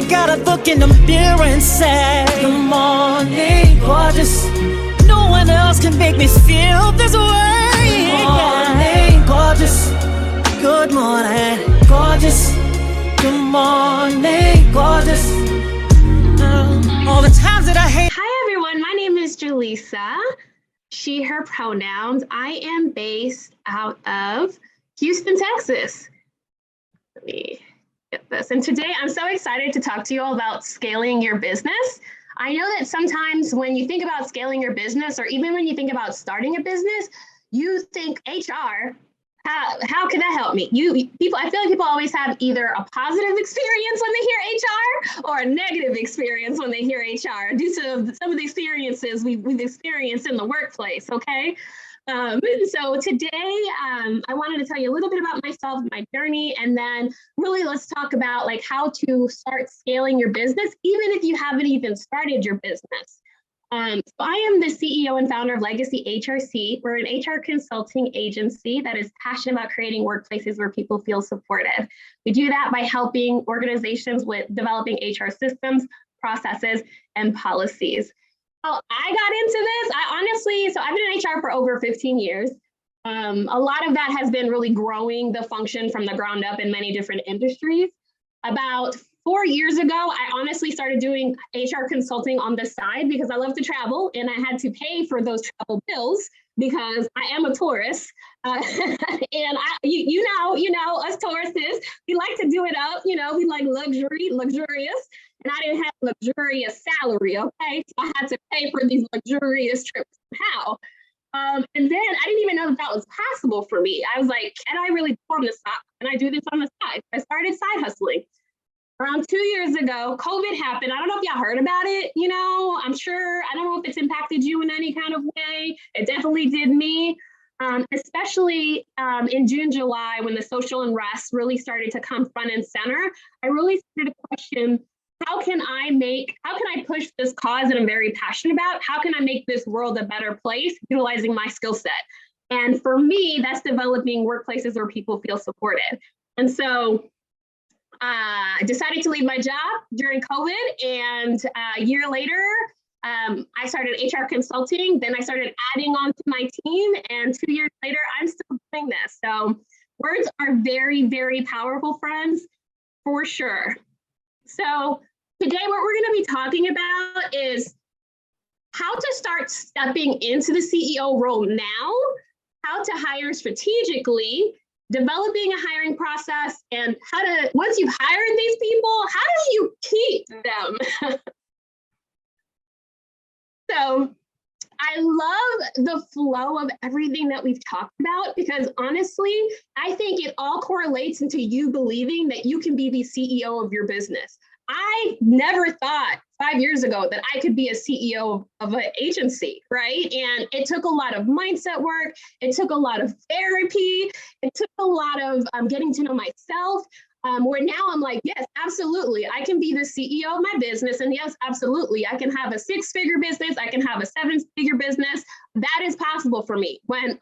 you gotta look in the mirror and say, good morning, gorgeous. No one else can make me feel this way. Good morning, gorgeous. Good morning, gorgeous. Good morning, gorgeous. All the times that I hate. Hi everyone, my name is Jaleesa. She, her pronouns. I am based out of Houston, Texas. Let me get this. And today I'm so excited to talk to you all about scaling your business. I know that sometimes when you think about scaling your business, or even when you think about starting a business, you think HR. How can that help me? I feel like people always have either a positive experience when they hear HR or a negative experience when they hear HR due to some of the experiences we've experienced in the workplace, okay? So today, I wanted to tell you a little bit about myself, my journey, and then really let's talk about like how to start scaling your business, even if you haven't even started your business. So I am the CEO and founder of Legacy HRC. We're an HR consulting agency that is passionate about creating workplaces where people feel supported. We do that by helping organizations with developing HR systems, processes, and policies. How I got into this, so I've been in HR for over 15 years. A lot of that has been really growing the function from the ground up in many different industries. About 4 years ago, I honestly started doing HR consulting on the side because I love to travel and I had to pay for those travel bills because I am a tourist. And you know, us tourists, we like to do it up, we like luxurious. And I didn't have a luxurious salary, okay? So I had to pay for these luxurious trips somehow. And then I didn't even know that was possible for me. I was like, can I really perform this? Can I do this on the side? I started side hustling. Around 2 years ago, COVID happened. I don't know if y'all heard about it, I'm sure, I don't know if it's impacted you in any kind of way. It definitely did me, especially in June, July, when the social unrest really started to come front and center. I really started to question, how can I push this cause that I'm very passionate about? How can I make this world a better place utilizing my skill set? And for me, that's developing workplaces where people feel supported. And so I decided to leave my job during COVID, and a year later, I started HR consulting. Then I started adding on to my team, and 2 years later, I'm still doing this. So words are very, very powerful, friends, for sure. So today, what we're going to be talking about is how to start stepping into the CEO role now, how to hire strategically, developing a hiring process, and once you've hired these people, how do you keep them? So I love the flow of everything that we've talked about, because honestly, I think it all correlates into you believing that you can be the CEO of your business. I never thought 5 years ago that I could be a CEO of an agency, right? And it took a lot of mindset work. It took a lot of therapy. It took a lot of getting to know myself, where now I'm like, yes, absolutely. I can be the CEO of my business. And yes, absolutely. I can have a 6-figure business. I can have a 7-figure business. That is possible for me. When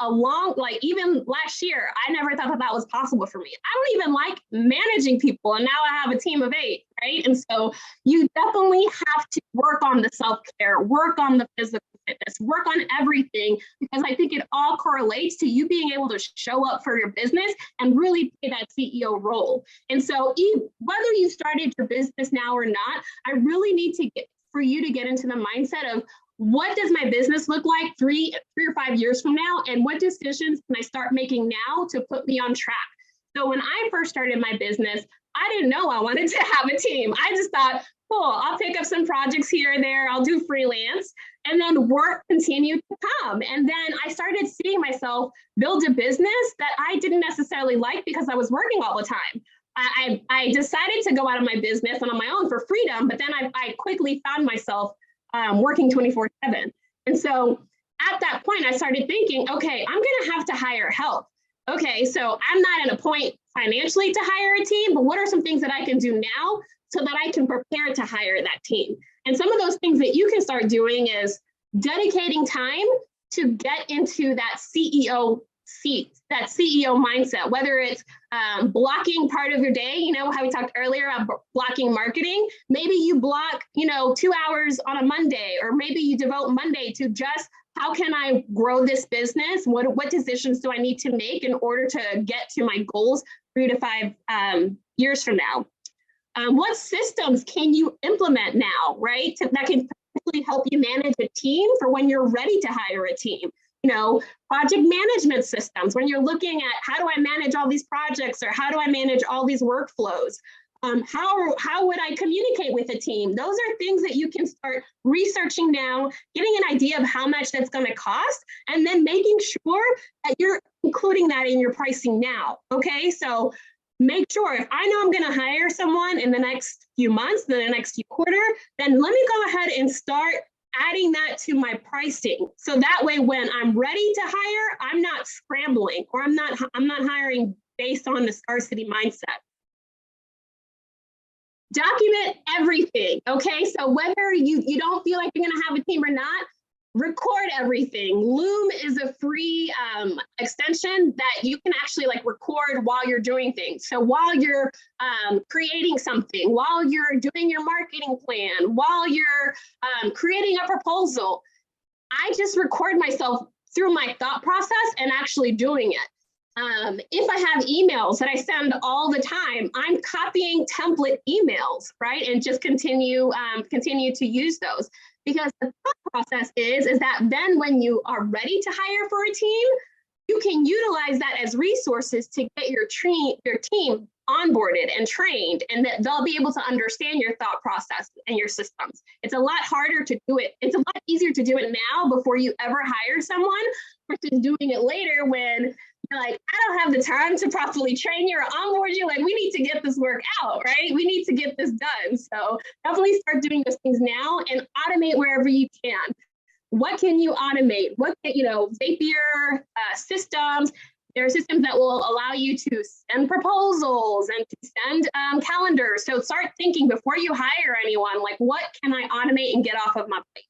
even last year, I never thought that was possible for me. I don't even like managing people. And now I have a team of 8, right? And so you definitely have to work on the self-care, work on the physical fitness, work on everything, because I think it all correlates to you being able to show up for your business and really play that CEO role. And so whether you started your business now or not, I really need for you to get into the mindset of, what does my business look like 3 or 5 years from now? And what decisions can I start making now to put me on track? So when I first started my business, I didn't know I wanted to have a team. I just thought, cool, I'll pick up some projects here and there. I'll do freelance, and then work continued to come. And then I started seeing myself build a business that I didn't necessarily like because I was working all the time. I decided to go out of my business and on my own for freedom, but then I quickly found myself working 24/7. And so at that point, I started thinking, okay, I'm going to have to hire help. Okay, so I'm not at a point financially to hire a team, but what are some things that I can do now so that I can prepare to hire that team? And some of those things that you can start doing is dedicating time to get into that CEO that CEO mindset, whether it's blocking part of your day, you know, how we talked earlier about blocking marketing. Maybe you block, you know, 2 hours on a Monday, or maybe you devote Monday to just how can I grow this business? What decisions do I need to make in order to get to my goals 3 to 5 years from now? What systems can you implement now, right? That can help you manage a team for when you're ready to hire a team. You know, project management systems, when you're looking at how do I manage all these projects, or how do I manage all these workflows? How would I communicate with a team? Those are things that you can start researching now, getting an idea of how much that's going to cost, and then making sure that you're including that in your pricing now. Okay, so make sure, if I know I'm going to hire someone in the next few months, the next few quarter, then let me go ahead and start adding that to my pricing. So that way, when I'm ready to hire, I'm not scrambling, or I'm not hiring based on the scarcity mindset. Document everything, okay? So whether you don't feel like you're gonna have a team or not, record everything. Loom is a free extension that you can actually like record while you're doing things. So while you're creating something, while you're doing your marketing plan, while you're creating a proposal, I just record myself through my thought process and actually doing it. If I have emails that I send all the time, I'm copying template emails, right? And just continue to use those. Because the thought process is that then when you are ready to hire for a team, you can utilize that as resources to get your team onboarded and trained, and that they'll be able to understand your thought process and your systems. It's a lot harder to do it. It's a lot easier to do it now before you ever hire someone versus doing it later when you're like, I don't have the time to properly train you or onboard you. Like, we need to get this work out, right? We need to get this done. So definitely start doing those things now and automate wherever you can. What can you automate? What, you know, Zapier systems. There are systems that will allow you to send proposals and to send calendars. So start thinking before you hire anyone, like, what can I automate and get off of my plate?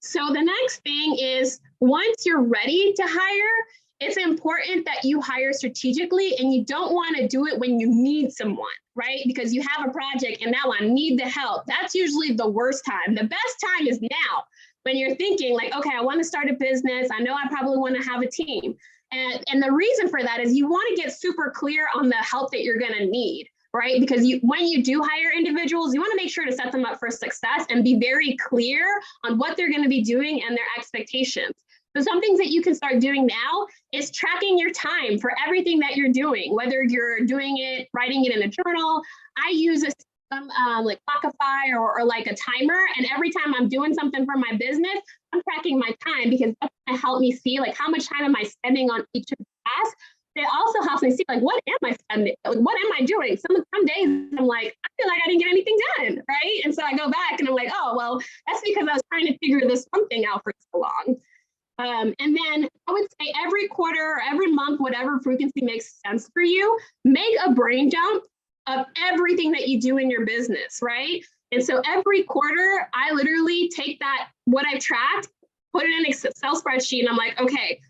So the next thing is, once you're ready to hire, it's important that you hire strategically, and you don't want to do it when you need someone, right? Because you have a project and now I need the help. That's usually the worst time. The best time is now, when you're thinking like, okay, I want to start a business. I know I probably want to have a team. And the reason for that is you want to get super clear on the help that you're going to need, right? Because when you do hire individuals, you want to make sure to set them up for success and be very clear on what they're going to be doing and their expectations. So some things that you can start doing now is tracking your time for everything that you're doing, whether you're doing it, writing it in a journal. I use a system like Clockify or like a timer, and every time I'm doing something for my business, I'm tracking my time, because that's going to help me see like how much time am I spending on each of the tasks. It also helps me see like, what am I spending? Like, what am I doing? Some days I'm like, I feel like I didn't get anything done, right? And so I go back and I'm like, oh, well, that's because I was trying to figure this one thing out for so long. And then I would say every quarter or every month, whatever frequency makes sense for you, make a brain dump of everything that you do in your business, right? And so every quarter, I literally take that, what I've tracked, put it in an Excel spreadsheet, and I'm like, okay,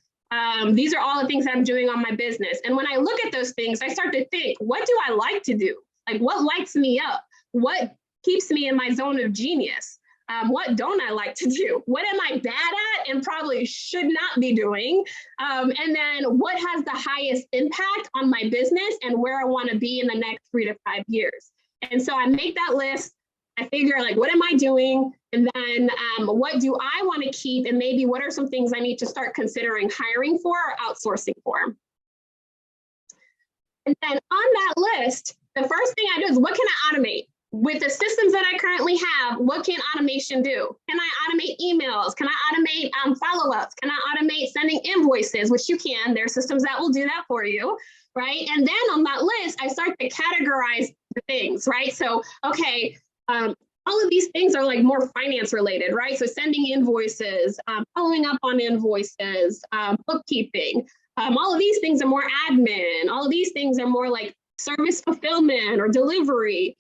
these are all the things that I'm doing on my business. And when I look at those things, I start to think, what do I like to do? Like, what lights me up? What keeps me in my zone of genius? What don't I like to do? What am I bad at and probably should not be doing? And then what has the highest impact on my business and where I want to be in the next 3 to 5 years? And so I make that list. I figure like, what am I doing? And then what do I want to keep? And maybe what are some things I need to start considering hiring for or outsourcing for? And then on that list, the first thing I do is, what can I automate? With the systems that I currently have, what can automation do? Can I automate emails? Can I automate follow-ups? Can I automate sending invoices, which you can? There are systems that will do that for you, right? And then on that list, I start to categorize the things, right? So, okay, all of these things are like more finance related, right? So sending invoices, following up on invoices, bookkeeping, all of these things are more admin. All of these things are more like service fulfillment or delivery.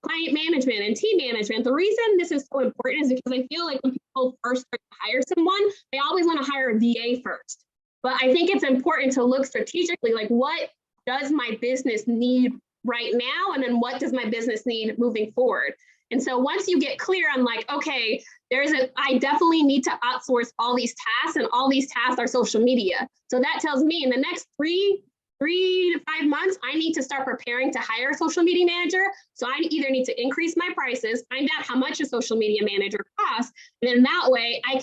client management and team management. The reason this is so important is because I feel like when people first start to hire someone, they always want to hire a VA first. But I think it's important to look strategically, like what does my business need right now? And then what does my business need moving forward? And so once you get clear on like, okay, I definitely need to outsource all these tasks, and all these tasks are social media. So that tells me in the next three to 5 months, I need to start preparing to hire a social media manager. So I either need to increase my prices, find out how much a social media manager costs, and then that way I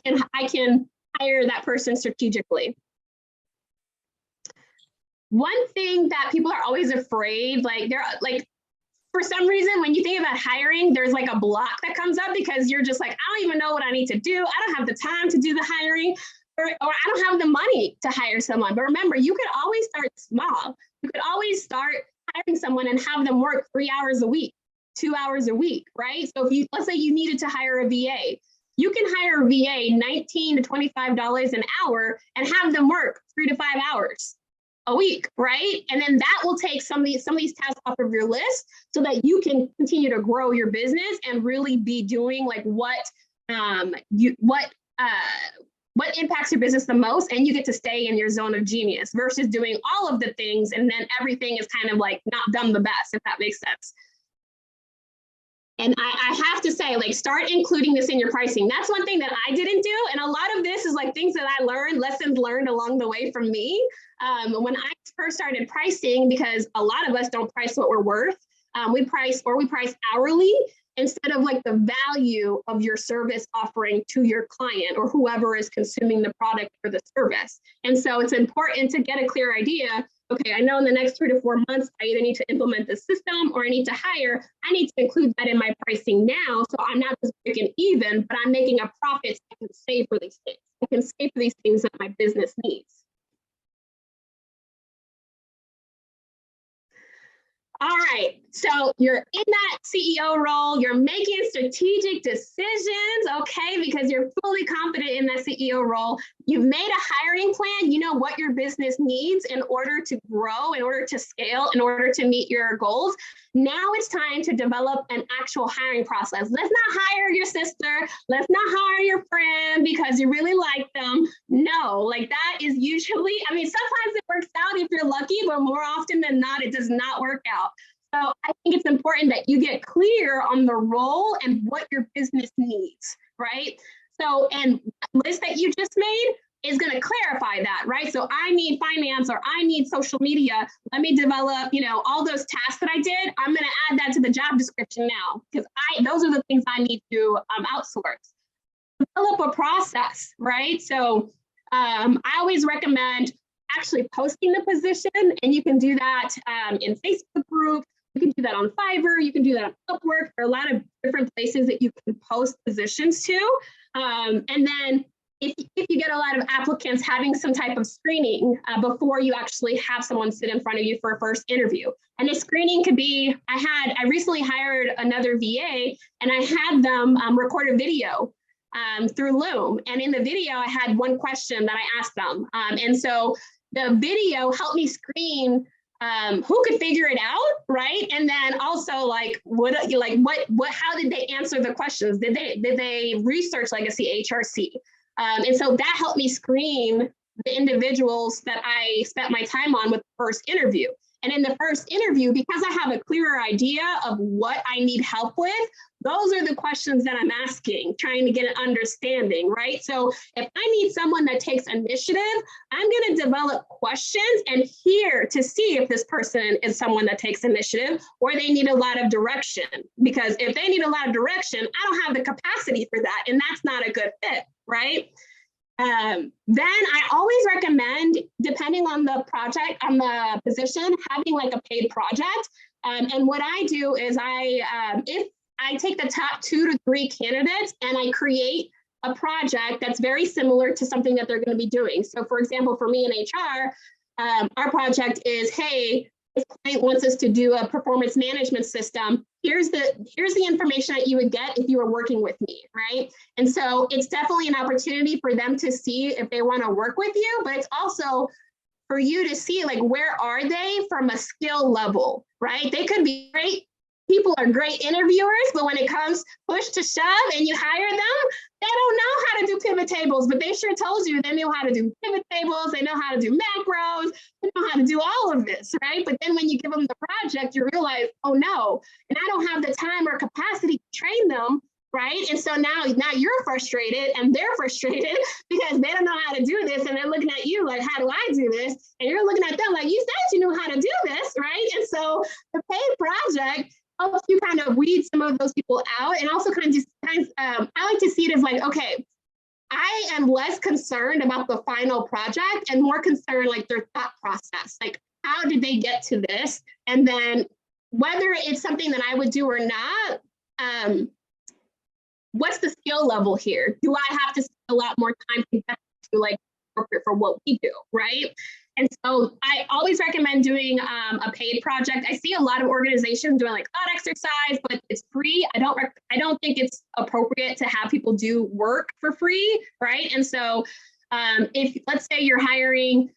can hire that person strategically. One thing that people are always afraid, for some reason, when you think about hiring, there's like a block that comes up because you're just like, I don't even know what I need to do. I don't have the time to do the hiring, or I don't have the money to hire someone. But remember, you could always start small. You could always start hiring someone and have them work 3 hours a week, 2 hours a week, right? So if let's say you needed to hire a VA, you can hire a VA $19 to $25 an hour and have them work 3 to 5 hours a week, right? And then that will take some of these tasks off of your list so that you can continue to grow your business and really be doing like what impacts your business the most, and you get to stay in your zone of genius versus doing all of the things and then everything is kind of like not done the best, if that makes sense. And I have to say, like, start including this in your pricing. That's one thing that I didn't do. And a lot of this is like things that I learned, lessons learned along the way from me. When I first started pricing, because a lot of us don't price what we're worth, we price hourly instead of like the value of your service offering to your client or whoever is consuming the product or the service. And so it's important to get a clear idea. Okay, I know in the next 3 to 4 months, I either need to implement the system or I need to hire. I need to include that in my pricing now. So I'm not just breaking even, but I'm making a profit so I can save for these things. I can save for these things that my business needs. All right, so you're in that CEO role, you're making strategic decisions, okay, because you're fully confident in that CEO role. You've made a hiring plan, you know what your business needs in order to grow, in order to scale, in order to meet your goals. Now it's time to develop an actual hiring process. Let's not hire your sister, let's not hire your friend because you really like them. No, like that is usually, I mean, sometimes it works out if you're lucky, but more often than not, it does not work out. So I think it's important that you get clear on the role and what your business needs, right? So, and the list that you just made is going to clarify that, right? So I need finance or I need social media. Let me develop, you know, all those tasks that I did. I'm going to add that to the job description now because those are the things I need to outsource. Develop a process, right? So I always recommend actually posting the position, and you can do that in Facebook groups. You can do that on Fiverr, you can do that on Upwork. There are a lot of different places that you can post positions to. And then if you get a lot of applicants, having some type of screening before you actually have someone sit in front of you for a first interview. And the screening could be, I recently hired another VA and I had them record a video through Loom. And in the video, I had one question that I asked them. And so the video helped me screen who could figure it out, right? And then also like, how did they answer the questions? Did they research legacy HRC? And so that helped me screen the individuals that I spent my time on with the first interview. And in the first interview, because I have a clearer idea of what I need help with, those are the questions that I'm asking, trying to get an understanding, right? So if I need someone that takes initiative, I'm going to develop questions and hear to see if this person is someone that takes initiative or they need a lot of direction. Because if they need a lot of direction, I don't have the capacity for that, and that's not a good fit, right? Then I always recommend, depending on the project, on the position, having like a paid project. And what I do is if I take the top 2 to 3 candidates and I create a project that's very similar to something that they're going to be doing. So for example, for me in HR, our project is, hey, this client wants us to do a performance management system. Here's the information that you would get if you were working with me, right? And so it's definitely an opportunity for them to see if they want to work with you, but it's also for you to see like, where are they from a skill level, right? They could be great people are great interviewers, but when it comes push to shove and you hire them, they don't know how to do pivot tables, but they sure told you they know how to do pivot tables, they know how to do macros, they know how to do all of this, right? But then when you give them the project, you realize, oh no, and I don't have the time or capacity to train them, right? And so now you're frustrated and they're frustrated because they don't know how to do this, and they're looking at you like, how do I do this? And you're looking at them like, you said you knew how to do this, right? And so the paid project helps you kind of weed some of those people out, and also I like to see it as like, okay, I am less concerned about the final project and more concerned like their thought process, like how did they get to this, and then whether it's something that I would do or not, what's the skill level here? Do I have to spend a lot more time to get to like appropriate for what we do, right? And so I always recommend doing a paid project. I see a lot of organizations doing like thought exercise, but it's free. I don't think it's appropriate to have people do work for free, right? And so if let's say you're hiring,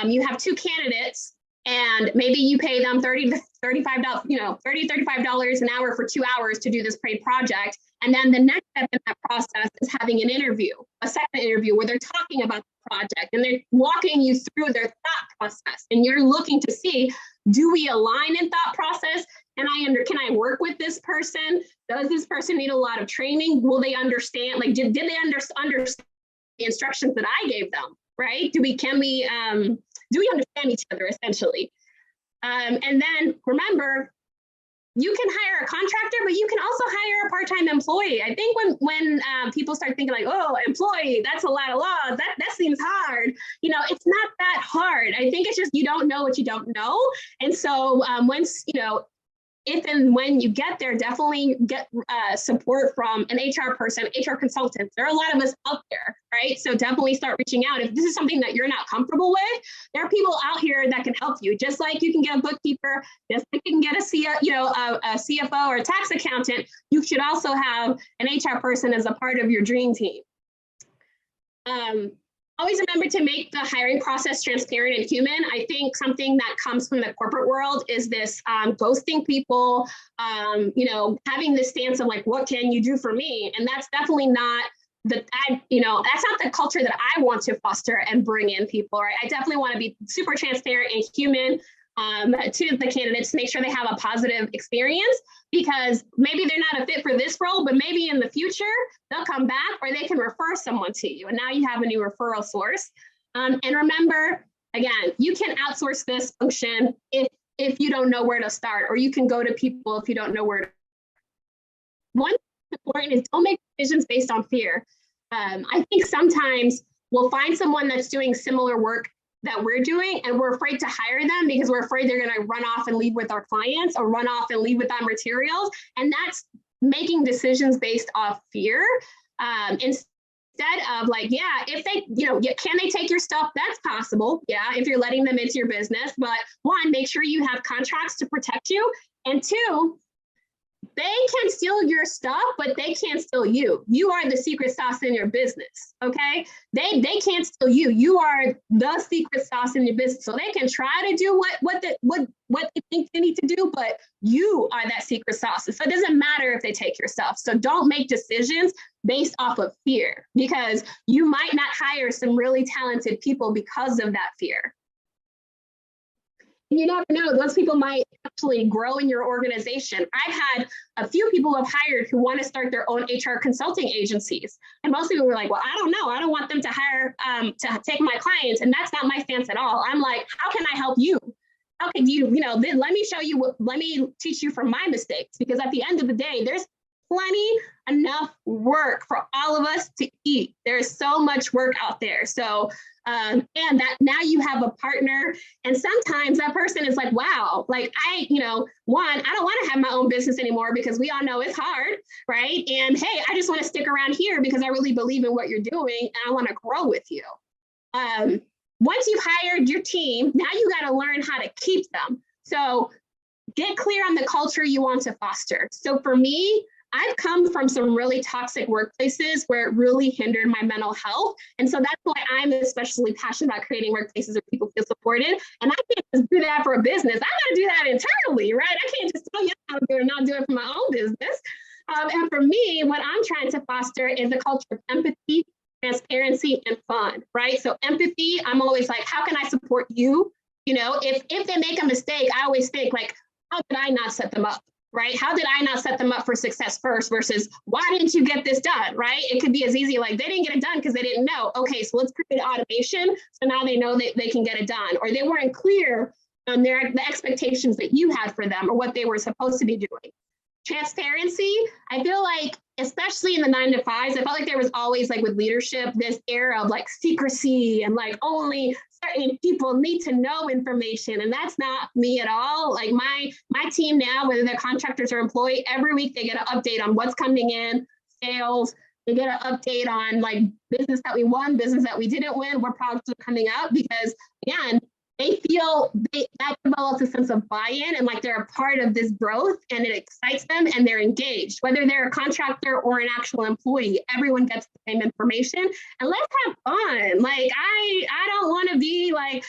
you have 2 candidates, and maybe you pay them $30 to $35, $35 an hour for 2 hours to do this paid project. And then the next step in that process is having an interview, a second interview where they're talking about the project and they're walking you through their thought process. And you're looking to see, do we align in thought process? Can I work with this person? Does this person need a lot of training? Will they understand? Like, did they understand the instructions that I gave them? Right? Do we understand each other essentially? And then remember, you can hire a contractor, but you can also hire a part-time employee. I think when people start thinking like, oh, employee, that's a lot of laws, that seems hard. It's not that hard. I think it's just you don't know what you don't know. And so if and when you get there, definitely get support from an HR person, HR consultant. There are a lot of us out there, right? So definitely start reaching out. If this is something that you're not comfortable with, there are people out here that can help you. Just like you can get a bookkeeper, just like you can get a CFO or a tax accountant, you should also have an HR person as a part of your dream team. Always remember to make the hiring process transparent and human. I think something that comes from the corporate world is this ghosting people, having this stance of like, what can you do for me? And that's definitely not that's not the culture that I want to foster and bring in people, right? I definitely want to be super transparent and human to the candidates to make sure they have a positive experience, because maybe they're not a fit for this role, but maybe in the future they'll come back or they can refer someone to you. And now you have a new referral source. And remember, again, you can outsource this function if you don't know where to start, or you can go to people if you don't know where to. One thing that's important is don't make decisions based on fear. I think sometimes we'll find someone that's doing similar work that we're doing, and we're afraid to hire them because we're afraid they're going to run off and leave with our clients or run off and leave with our materials. And that's making decisions based off fear. Instead of like, yeah, if they, can they take your stuff? That's possible. Yeah, if you're letting them into your business. But one, make sure you have contracts to protect you. And two, they can steal your stuff, but they can't steal you. You are the secret sauce in your business, okay? They can't steal you. You are the secret sauce in your business. So they can try to do what they think they need to do, but you are that secret sauce. So it doesn't matter if they take your stuff. So don't make decisions based off of fear, because you might not hire some really talented people because of that fear. You never know, those people might actually grow in your organization. I've had a few people I've hired who want to start their own HR consulting agencies. And most people were like, well, I don't know. I don't want them to hire, to take my clients. And that's not my stance at all. I'm like, how can I help you? How can you, then let me show you, let me teach you from my mistakes. Because at the end of the day, there's enough work for all of us to eat. There's so much work out there. So, and that now you have a partner, and sometimes that person is like, wow, like I don't want to have my own business anymore because we all know it's hard, right? And hey, I just want to stick around here because I really believe in what you're doing and I want to grow with you. Once you've hired your team, now you got to learn how to keep them. So get clear on the culture you want to foster. So for me, I've come from some really toxic workplaces where it really hindered my mental health. And so that's why I'm especially passionate about creating workplaces where people feel supported. And I can't just do that for a business. I got to do that internally, right? I can't just tell you how to do it and not do it for my own business. And for me, what I'm trying to foster is a culture of empathy, transparency, and fun, right? So empathy, I'm always like, how can I support you? You know, if they make a mistake, I always think like, how did I not set them up? Right? How did I not set them up for success first versus why didn't you get this done? Right? It could be as easy like they didn't get it done because they didn't know. Okay, so let's create automation. So now they know that they can get it done, or they weren't clear on the expectations that you had for them or what they were supposed to be doing. Transparency, I feel like, especially in the 9 to 5s, I felt like there was always like with leadership, this era of like secrecy and like only certain people need to know information. And that's not me at all. Like my team now, whether they're contractors or employee, every week they get an update on what's coming in, sales, they get an update on like business that we won, business that we didn't win, what projects are coming up, because again, they feel that develops a sense of buy-in and like they're a part of this growth, and it excites them and they're engaged. Whether they're a contractor or an actual employee, everyone gets the same information, and let's have fun. Like I don't want to be like,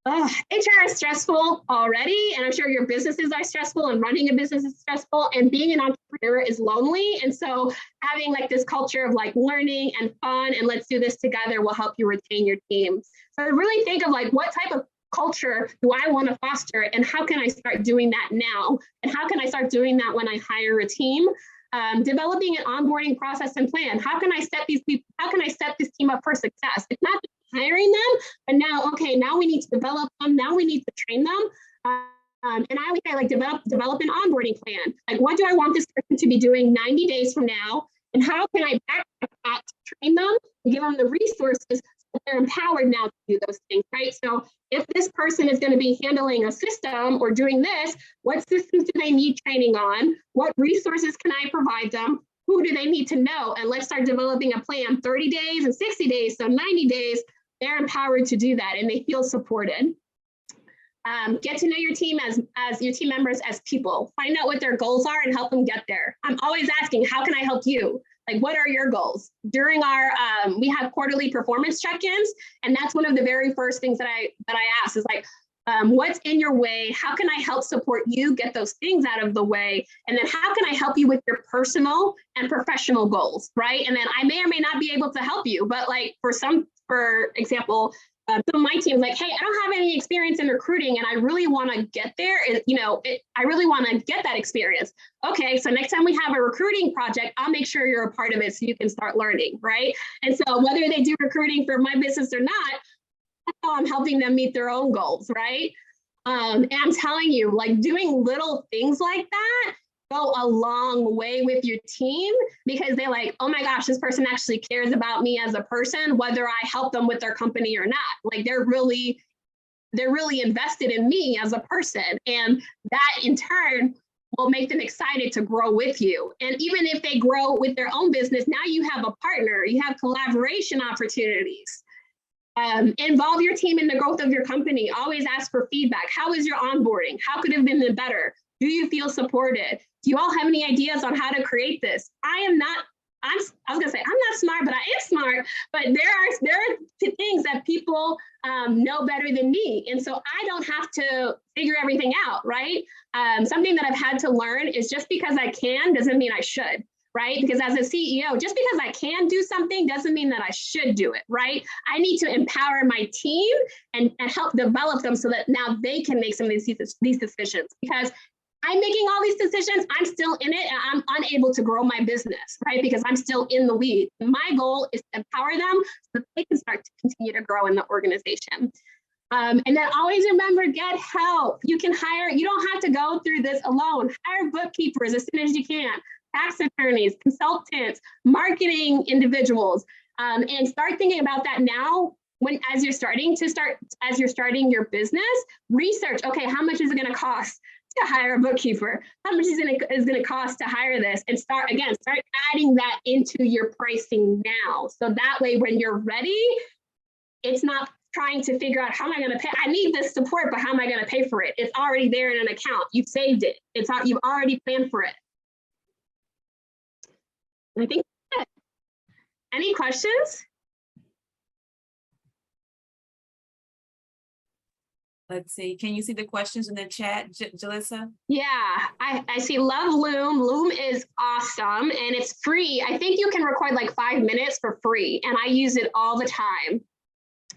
HR is stressful already, and I'm sure your businesses are stressful, and running a business is stressful, and being an entrepreneur is lonely. And so having like this culture of like learning and fun and let's do this together will help you retain your team. So really think of like, what type of culture do I want to foster, and how can I start doing that now? And how can I start doing that when I hire a team? Developing an onboarding process and plan. How can I set these people, how can I set this team up for success? It's not just hiring them, but now, okay, now we need to develop them. Now we need to train them. And I always say like develop an onboarding plan. Like, what do I want this person to be doing 90 days from now? And how can I back that to train them and give them the resources so they're empowered now to do those things, right? So if this person is going to be handling a system or doing this, what systems do they need training on? What resources can I provide them? Who do they need to know? And let's start developing a plan, 30 days and 60 days, so 90 days, they're empowered to do that and they feel supported. Get to know your team as your team members as people. Find out what their goals are and help them get there. I'm always asking, how can I help you? Like, what are your goals? During our, we have quarterly performance check-ins, and that's one of the very first things that I ask is like, what's in your way? How can I help support you get those things out of the way? And then how can I help you with your personal and professional goals, right? And then I may or may not be able to help you, but like for example, some of my team's like, hey, I don't have any experience in recruiting and I really want to get there. I really want to get that experience. Okay, so next time we have a recruiting project, I'll make sure you're a part of it so you can start learning, right? And so whether they do recruiting for my business or not, that's how I'm helping them meet their own goals, right? And I'm telling you, like doing little things like that go a long way with your team, because they're like, oh my gosh, this person actually cares about me as a person, whether I help them with their company or not. Like they're really invested in me as a person. And that in turn will make them excited to grow with you. And even if they grow with their own business, now you have a partner, you have collaboration opportunities. Involve your team in the growth of your company. Always ask for feedback. How is your onboarding? How could it have been better? Do you feel supported? Do you all have any ideas on how to create this? I was gonna say, I'm not smart, but I am smart. But there are things that people know better than me. And so I don't have to figure everything out, right? Something that I've had to learn is just because I can doesn't mean I should, right? Because as a CEO, just because I can do something doesn't mean that I should do it, right? I need to empower my team and help develop them so that now they can make some of these decisions. Because I'm making all these decisions, I'm still in it, and I'm unable to grow my business, right? Because I'm still in the weeds. My goal is to empower them so that they can start to continue to grow in the organization. And then always remember, get help. You can hire, you don't have to go through this alone. Hire bookkeepers as soon as you can, tax attorneys, consultants, marketing individuals, and start thinking about that now. As you're starting your business, research, okay, how much is it gonna cost to hire a bookkeeper? How much is it going to cost to hire this? And start adding that into your pricing now. So that way, when you're ready, it's not trying to figure out how am I going to pay? I need this support, but how am I going to pay for it? It's already there in an account. You've saved it. You've already planned for it. I think that's it. Any questions? Let's see. Can you see the questions in the chat, Jalissa? Yeah, I see Love Loom. Loom is awesome and it's free. I think you can record like 5 minutes for free and I use it all the time.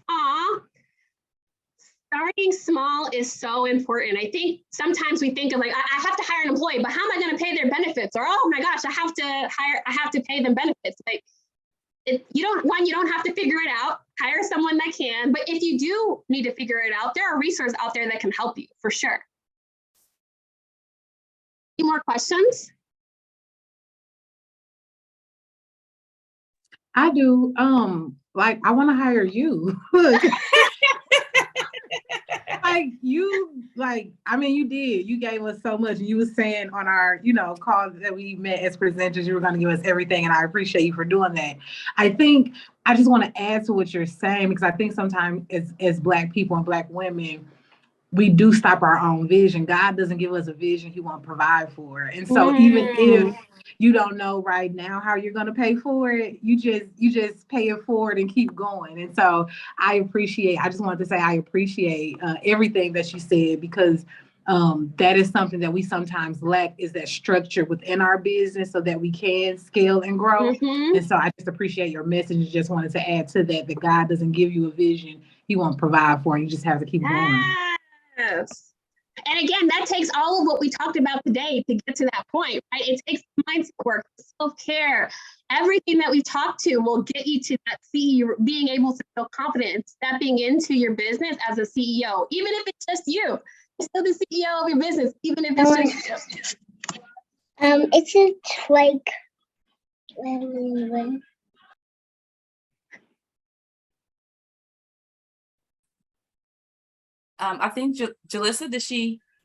Aw, starting small is so important. I think sometimes we think of like, I have to hire an employee, but how am I going to pay their benefits? Or, oh my gosh, I have to pay them benefits. Like, you don't have to figure it out. Hire someone that can. But if you do need to figure it out, there are resources out there that can help you for sure. Any more questions? I do. Like I want to hire you. I mean, you did. You gave us so much. You were saying on our, calls that we met as presenters, you were going to give us everything, and I appreciate you for doing that. I think I just want to add to what you're saying, because I think sometimes as Black people and Black women, we do stop our own vision. God doesn't give us a vision He won't provide for. And so even if you don't know right now how you're going to pay for it, you just pay it forward and keep going. And so I just wanted to say I appreciate everything that you said, because that is something that we sometimes lack, is that structure within our business so that we can scale and grow. And so I just appreciate your message and just wanted to add to that God doesn't give you a vision He won't provide for, and you just have to keep going. Yes. And again, that takes all of what we talked about today to get to that point, right? It takes mindset work, self-care, everything that we talked to will get you to that CEO, being able to feel confident and stepping into your business as a CEO, even if it's just you. You're still the CEO of your business, even if it's just you. It's like I think Jalissa,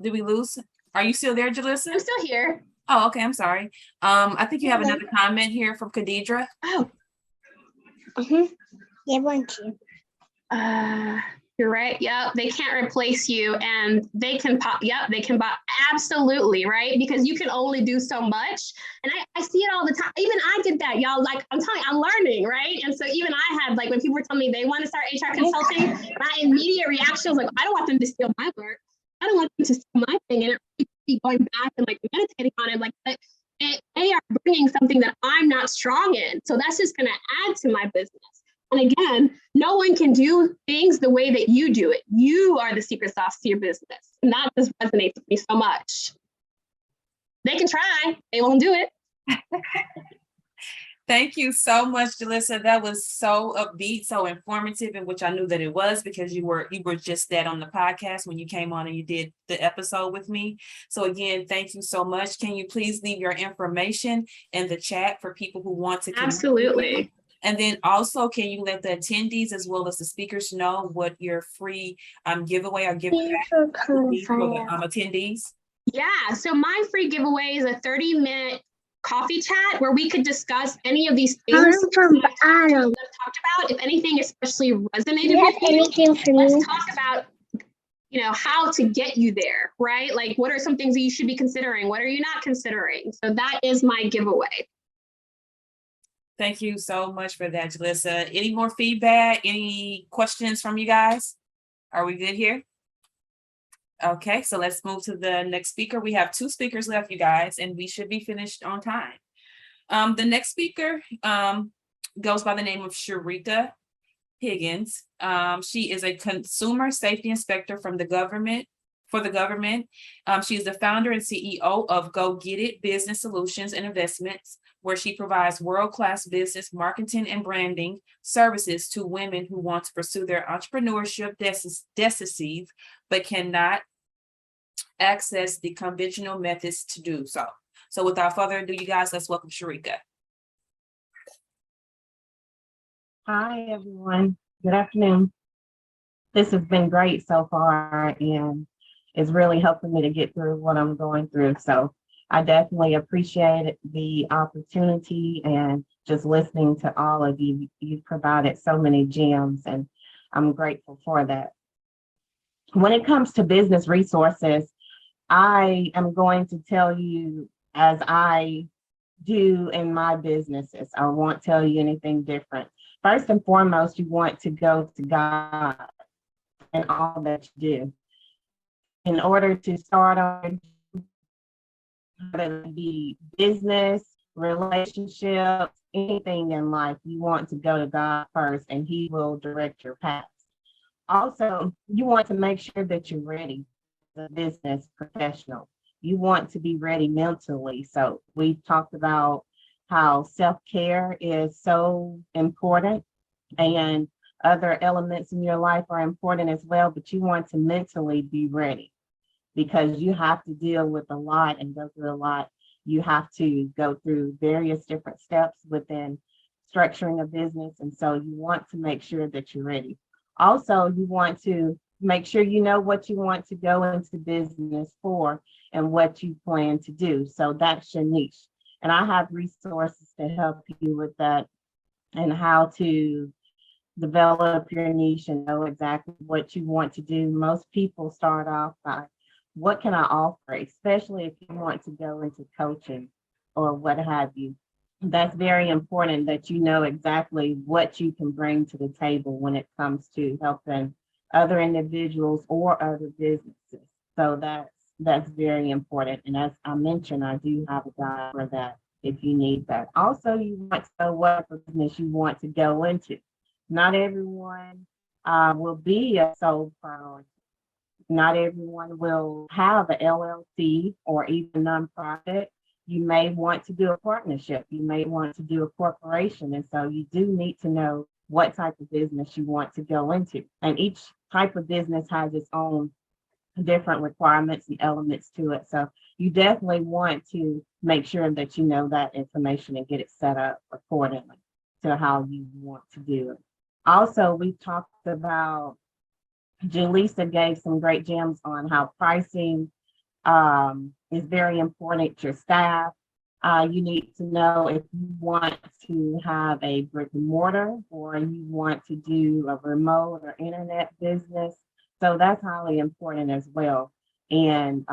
did we lose? Are you still there, Jalissa? I'm still here. Oh, okay. I'm sorry. I think you have another comment here from Khadidra. Oh. Yeah, one too. You're right. Yep. They can't replace you, and they can pop. Yep. They can pop. Absolutely. Right. Because you can only do so much. And I see it all the time. Even I did that, y'all. Like, I'm telling you, I'm learning. Right. And so even I had, like, when people were telling me they want to start HR consulting, my immediate reaction was like, I don't want them to steal my work. I don't want them to steal my thing. And it be going back and like meditating on it. Like, they are bringing something that I'm not strong in. So that's just going to add to my business. And again, no one can do things the way that you do it. You are the secret sauce to your business. And that just resonates with me so much. They can try, they won't do it. Thank you so much, Jalissa. That was so upbeat, so informative, in which I knew that it was, because you were just that on the podcast when you came on and you did the episode with me. So again, thank you so much. Can you please leave your information in the chat for people who want to? Absolutely. And then also, can you let the attendees as well as the speakers know what your free giveaway or giveaway for the attendees? Yeah, so my free giveaway is a 30-minute coffee chat where we could discuss any of these things that I've talked about. If anything especially resonated with you, let's talk about how to get you there, right? Like, what are some things that you should be considering? What are you not considering? So that is my giveaway. Thank you so much for that, Jalissa. Any more feedback? Any questions from you guys? Are we good here? Okay, so let's move to the next speaker. We have 2 speakers left, you guys, and we should be finished on time. The next speaker goes by the name of Sharika Higgins. She is a consumer safety inspector for the government. She is the founder and CEO of Go Get It Business Solutions and Investments, where she provides world-class business marketing and branding services to women who want to pursue their entrepreneurship destinies, but cannot access the conventional methods to do so. So without further ado, you guys, let's welcome Sharika. Hi, everyone. Good afternoon. This has been great so far, and it's really helping me to get through what I'm going through. So I definitely appreciate the opportunity, and just listening to all of you. You've provided so many gems, and I'm grateful for that. When it comes to business resources, I am going to tell you, as I do in my businesses. I won't tell you anything different. First and foremost, you want to go to God in all that you do. In order to start on, whether it be business, relationships, anything in life, you want to go to God first and He will direct your path. Also, you want to make sure that you're ready as a business professional. You want to be ready mentally. So we've talked about how self-care is so important, and other elements in your life are important as well, but you want to mentally be ready because you have to deal with a lot and go through a lot. You have to go through various different steps within structuring a business. And so you want to make sure that you're ready. Also, you want to make sure you know what you want to go into business for and what you plan to do. So that's your niche. And I have resources to help you with that and how to develop your niche and know exactly what you want to do. Most people start off by, what can I offer, especially if you want to go into coaching or what have you. That's very important that you know exactly what you can bring to the table when it comes to helping other individuals or other businesses. So that's very important. And as I mentioned, I do have a guide for that if you need that. Also, you want to know what business you want to go into. Not everyone will be a sole priority. Not everyone will have an LLC or even nonprofit. You may want to do a partnership. You may want to do a corporation. And so you do need to know what type of business you want to go into. And each type of business has its own different requirements and elements to it. So you definitely want to make sure that you know that information and get it set up accordingly to how you want to do it. Also, we talked about, Julissa gave some great gems on how pricing is very important. Your staff, you need to know if you want to have a brick and mortar or you want to do a remote or internet business. So that's highly important as well in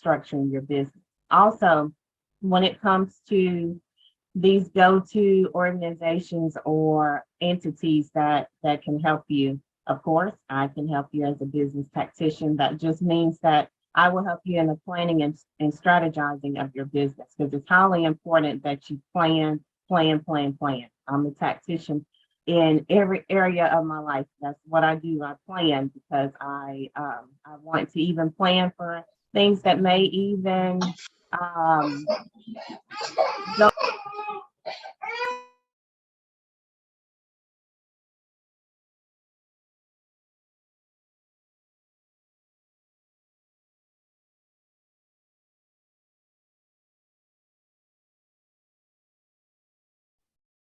structuring your business. Also, when it comes to these go-to organizations or entities that can help you, of course, I can help you as a business tactician. That just means that I will help you in the planning and strategizing of your business, because it's highly important that you plan. I'm a tactician in every area of my life. That's what I do. I plan because I want to even plan for things that may even go.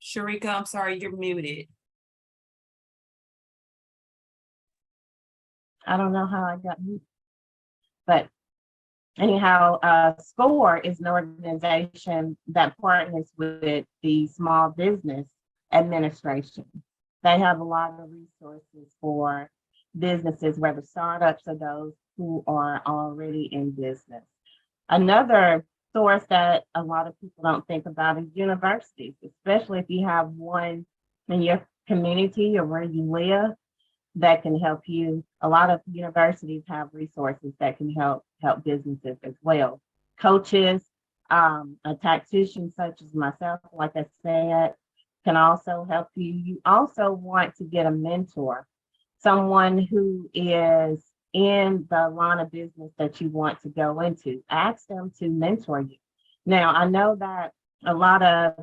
Sharika, I'm sorry, you're muted. I don't know how I got moved, but anyhow, SCORE is an organization that partners with the Small Business Administration. They have a lot of resources for businesses, whether startups or those who are already in business. Another source that a lot of people don't think about is universities, especially if you have one in your community or where you live that can help you. A lot of universities have resources that can help businesses as well. Coaches, a tactician such as myself, like I said, can also help you. You also want to get a mentor, someone who is in the line of business that you want to go into. Ask them to mentor you. Now, I know that a lot of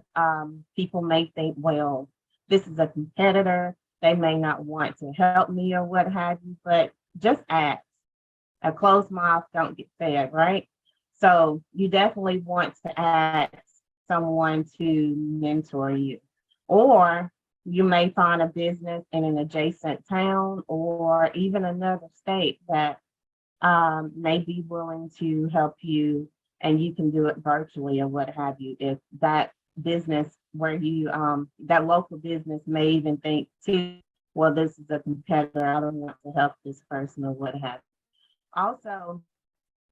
people may think, well, this is a competitor. They may not want to help me or what have you, but just ask. A closed mouth don't get fed, right? So you definitely want to ask someone to mentor you. Or you may find a business in an adjacent town or even another state that may be willing to help you, and you can do it virtually or what have you. If that business where you, that local business may even think too, well, this is a competitor, I don't want to help this person or what have you. Also,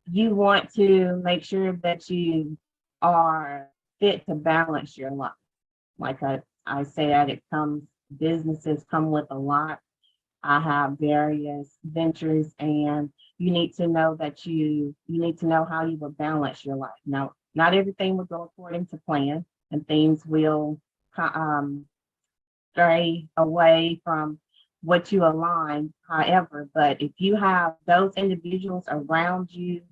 you want to make sure that you are fit to balance your life. Like I said, businesses come with a lot. I have various ventures, and you need to know that you need to know how you will balance your life. Now, not everything will go according to plan, and things will stray away from what you align. However, but if you have those individuals around you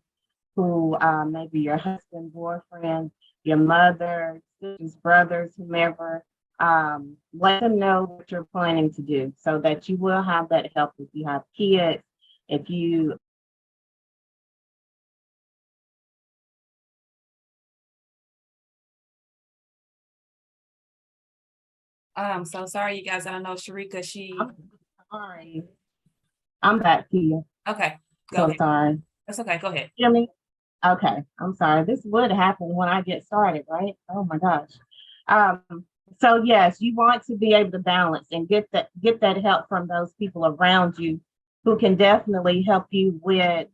who maybe your husband, boyfriend, your mother, sisters, brothers, whomever, let them know what you're planning to do so that you will have that help if you have kids, if you I'm so sorry, you guys. I don't know, Sharika, I'm sorry. I'm back to you. okay, go So ahead. sorry. That's okay, go ahead. Hear me? Okay, I'm sorry. This would happen when I get started, right? Oh my gosh. So yes, you want to be able to balance and get that help from those people around you who can definitely help you with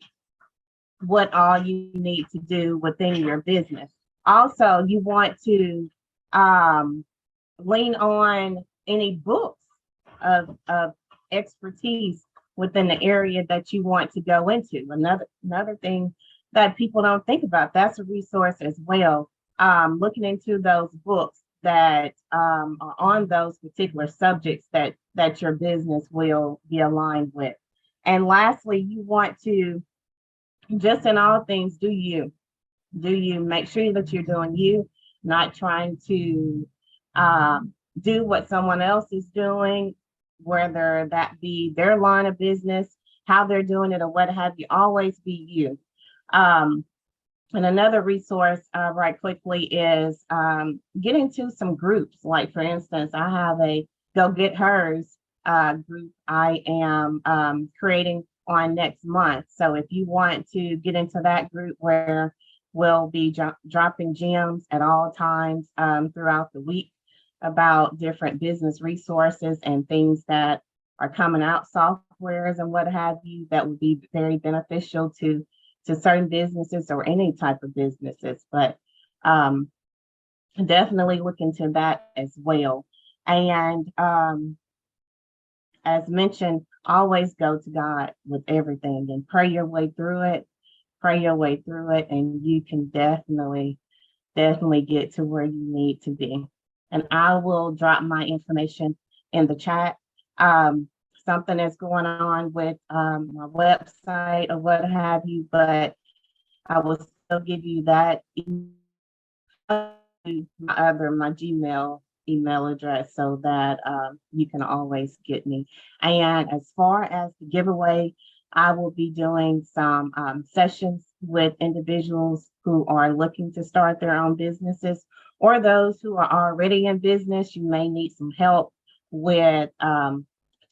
what all you need to do within your business. Also, you want to lean on any books of expertise within the area that you want to go into. Another thing that people don't think about, that's a resource as well. Looking into those books that are on those particular subjects that your business will be aligned with. And lastly, you want to just in all things do you make sure that you're doing you, not trying to do what someone else is doing, whether that be their line of business, how they're doing it, or what have you. Always be you. And another resource right quickly is get into some groups. Like for instance, I have a Go Get Hers group I am creating on next month. So if you want to get into that group where we'll be dropping gems at all times throughout the week about different business resources and things that are coming out, softwares and what have you, that would be very beneficial to certain businesses or any type of businesses. But definitely look into that as well. And as mentioned, always go to God with everything and pray your way through it. Pray your way through it, and you can definitely get to where you need to be. And I will drop my information in the chat. Something is going on with my website or what have you, but I will still give you that my Gmail email address so that you can always get me. And as far as the giveaway, I will be doing some sessions with individuals who are looking to start their own businesses, or those who are already in business. You may need some help with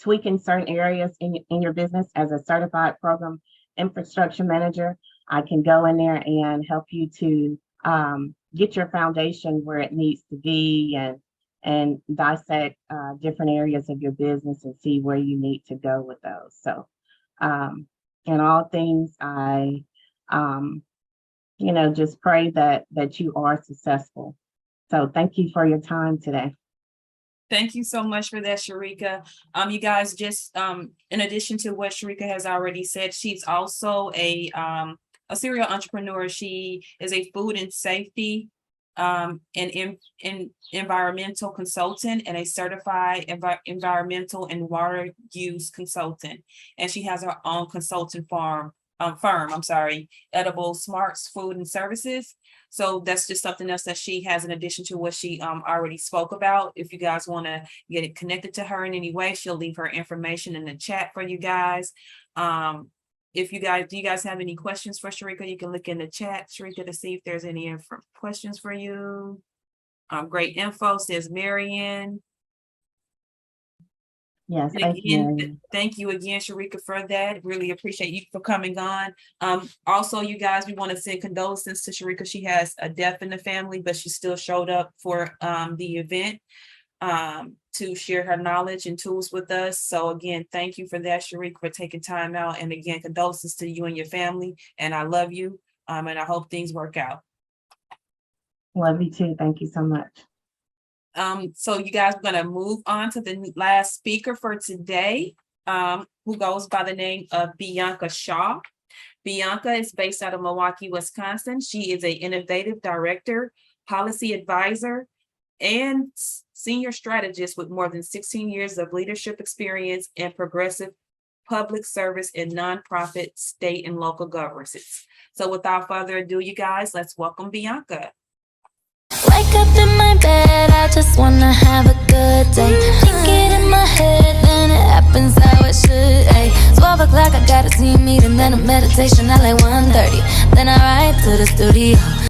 tweaking certain areas in your business. As a certified program infrastructure manager, I can go in there and help you to get your foundation where it needs to be, and dissect different areas of your business and see where you need to go with those. So in all things, I just pray that you are successful. So thank you for your time today. Thank you so much for that, Sharika. You guys, just in addition to what Sharika has already said, she's also a serial entrepreneur. She is a food and safety and environmental consultant and a certified environmental and water use consultant. And she has her own consulting firm, Edible Smarts Food and Services. So that's just something else that she has in addition to what she already spoke about. If you guys want to get it connected to her in any way, she'll leave her information in the chat for you guys. Do you guys have any questions for Sharika? You can look in the chat, Sharika, to see if there's any questions for you. Great info, says Marianne. Yes, thank you again, Sharika, for that. Really appreciate you for coming on. Also, you guys, we want to send condolences to Sharika. She has a death in the family, but she still showed up for the event to share her knowledge and tools with us. So again, thank you for that, Sharika, for taking time out. And again, condolences to you and your family. And I love you. And I hope things work out. Love you too. Thank you so much. So you guys are gonna move on to the last speaker for today, who goes by the name of Bianca Shaw. Bianca is based out of Milwaukee, Wisconsin. She is an innovative director, policy advisor, and senior strategist with more than 16 years of leadership experience in progressive public service and nonprofit, state, and local governments. So without further ado, you guys, let's welcome Bianca. Wake up in my bed, I just wanna have a good day. Think it in my head, then it happens how it should. Ay, 12 o'clock, I got a team meeting, then a meditation at like 1:30. Then I ride to the studio.